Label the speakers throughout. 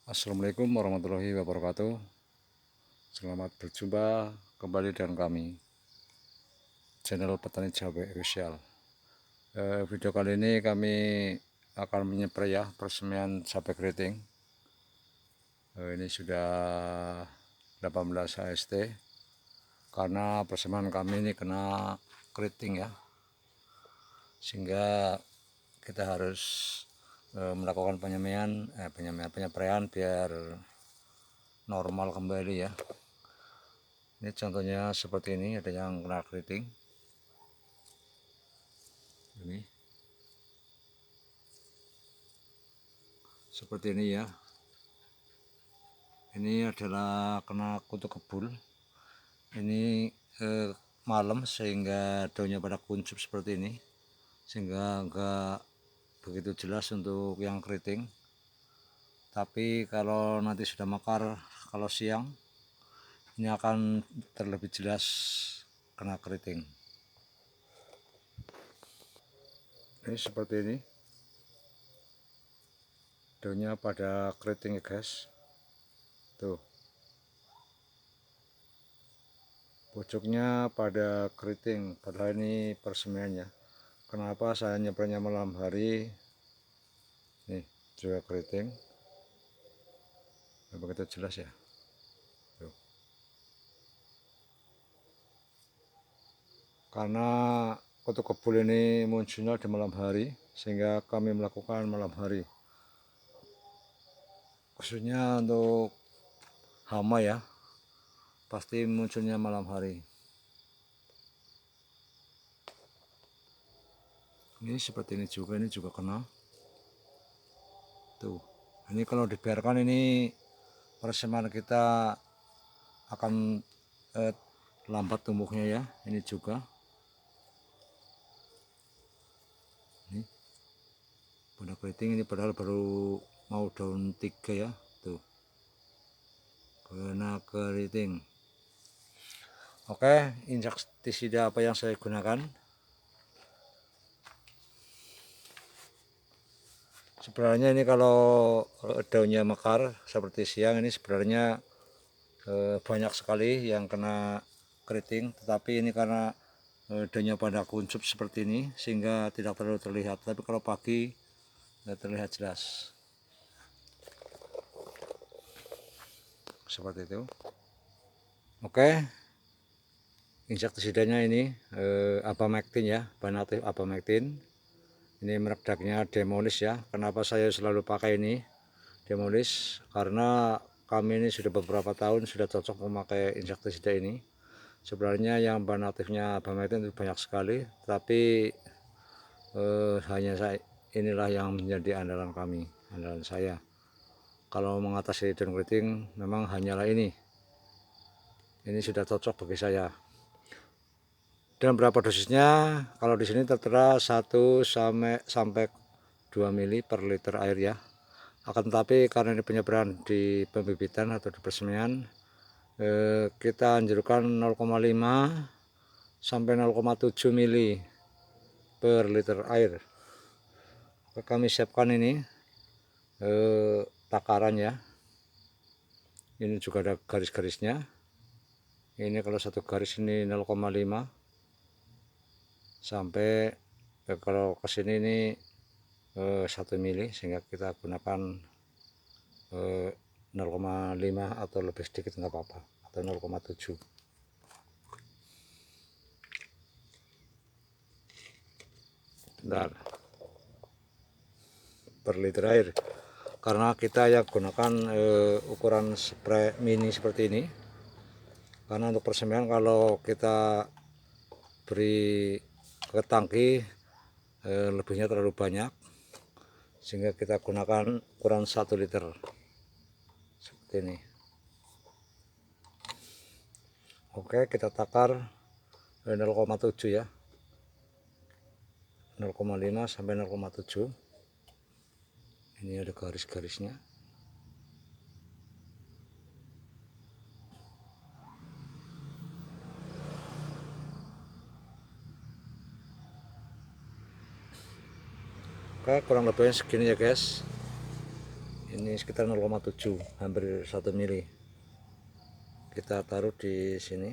Speaker 1: Assalamualaikum warahmatullahi wabarakatuh. Selamat berjumpa kembali dengan kami, channel Petani Jawa Official. Video kali ini kami akan menyepray ya persemian cabai keriting. Ini sudah 18 HST karena persemian kami ini kena keriting ya, sehingga kita harus melakukan penyepraian biar normal kembali ya. Ini contohnya seperti ini, ada yang kena keriting. Ini seperti ini ya. Ini adalah kena kutu kebul. Ini malam sehingga daunnya pada kuncup seperti ini, sehingga enggak begitu jelas untuk yang keriting. Tapi kalau nanti sudah mekar, kalau siang ini akan terlebih jelas kena keriting. Ini seperti ini, daunnya pada keriting ya guys. Tuh, pucuknya pada keriting, padahal ini persemiannya. Kenapa saya nyepraynya malam hari? Nih juga keriting, nggak begitu jelas ya. Tuh. Karena kutu kebul ini munculnya di malam hari, sehingga kami melakukan malam hari. Khususnya untuk hama ya, pasti munculnya malam hari. Ini seperti ini juga kena. Tuh, ini kalau dibiarkan ini persiapan kita akan lambat tumbuhnya ya. Ini juga. Ini pada keriting, ini padahal baru mau daun 3 ya. Tuh, kena keriting. Oke, insektisida apa yang saya gunakan? Sebenarnya ini kalau daunnya mekar seperti siang ini sebenarnya banyak sekali yang kena keriting, tetapi ini karena daunnya pada kuncup seperti ini sehingga tidak terlalu terlihat. Tapi kalau pagi terlihat jelas seperti itu. Oke, insektisidanya ini Abamectin ya, bahan aktif Abamectin. Ini merek dagingnya Demonis ya. Kenapa saya selalu pakai ini Demonis? Karena kami ini sudah beberapa tahun sudah cocok memakai insektisida ini. Sebenarnya yang bahan aktifnya Abamectin itu banyak sekali, tapi hanya inilah yang menjadi andalan kami, andalan saya. Kalau mengatasi daun keriting memang hanyalah ini sudah cocok bagi saya. Dan berapa dosisnya? Kalau di sini tertera 1 sampai 2 mili per liter air ya. Akan tetapi karena ini penyebaran di pembibitan atau di persemian, kita anjurkan 0,5 sampai 0,7 mili per liter air. Kami siapkan ini takaran ya. Ini juga ada garis-garisnya. Ini kalau satu garis ini 0,5 sampai kalau ke sini ini 1 mili, sehingga kita gunakan 0,5 atau lebih sedikit nggak apa-apa, atau 0,7. Bentar, per liter air, karena kita yang gunakan ukuran spray mini seperti ini. Karena untuk persemian kalau kita beri ke tangki lebihnya terlalu banyak, sehingga kita gunakan ukuran 1 liter seperti ini. Oke, kita takar 0,7 ya, 0,5 sampai 0,7. Ini ada garis-garisnya. Oke, kurang lebihnya segini ya guys. ini sekitar 0,7, hampir 1 mili. Kita taruh di sini.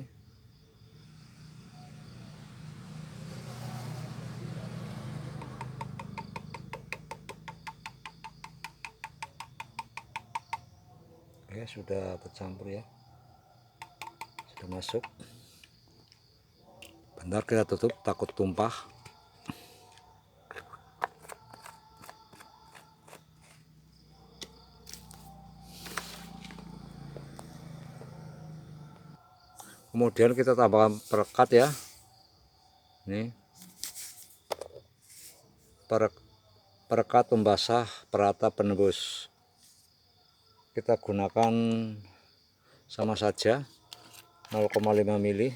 Speaker 1: Oke, sudah tercampur ya, sudah masuk. Bentar kita tutup, takut tumpah. Kemudian kita tambahkan perekat ya. Ini perekat pembasah perata penembus. Kita gunakan sama saja 0,5 mili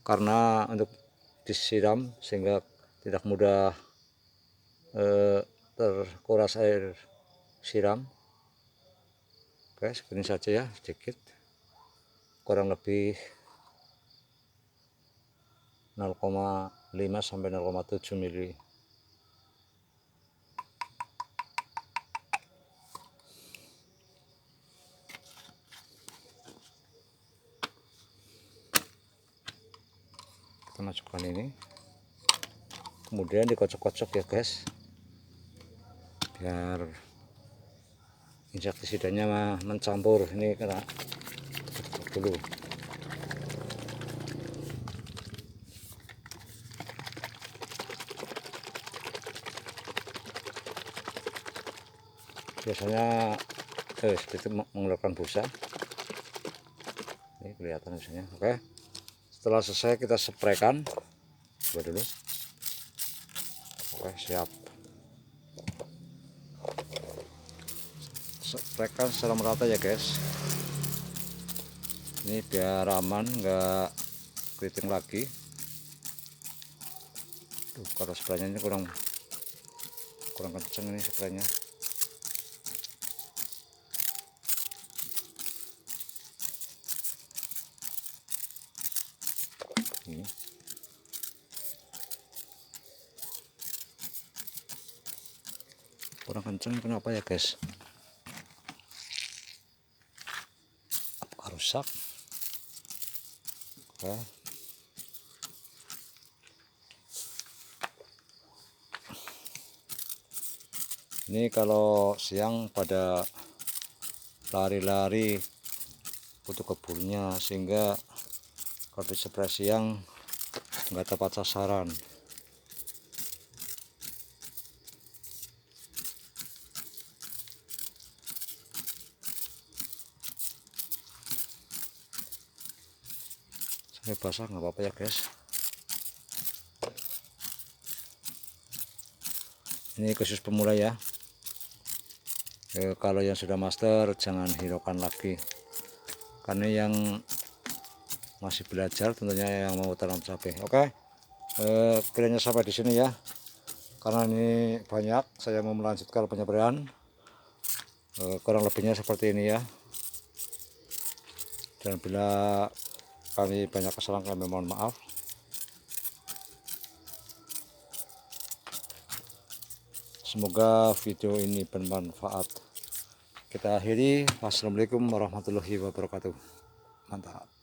Speaker 1: karena untuk disiram sehingga tidak mudah terkuras air siram. Oke, segini saja ya, sedikit, kurang lebih 0,5 sampai 0,7 mili. Kita masukkan ini, kemudian dikocok-kocok ya guys, biar insektisidanya mencampur. Ini kena dulu. Biasanya sedikit mengeluarkan busa, ini kelihatan misalnya. Oke, setelah selesai kita spraykan. Coba dulu. Oke, siap. Spraykan secara merata ya guys, ini biar aman, nggak keriting lagi. Tuh, kalau spraynya ini kurang kenceng ini spraynya. Ini kurang kenceng, kenapa ya guys? Apa rusak? Oke. Ini kalau siang pada lari-lari butuh kebunnya, sehingga kalau di spray siang nggak tepat sasaran. Sampai basah nggak apa-apa ya guys. Ini khusus pemula ya. Kalau yang sudah master jangan hiraukan lagi, karena yang masih belajar tentunya yang mau tanam cabai. Oke, kiranya sampai di sini ya, karena ini banyak, saya mau melanjutkan penyampaian. Kurang lebihnya seperti ini ya, dan bila kami banyak kesalahan kami mohon maaf. Semoga video ini bermanfaat. Kita akhiri. Wassalamualaikum warahmatullahi wabarakatuh. Mantap.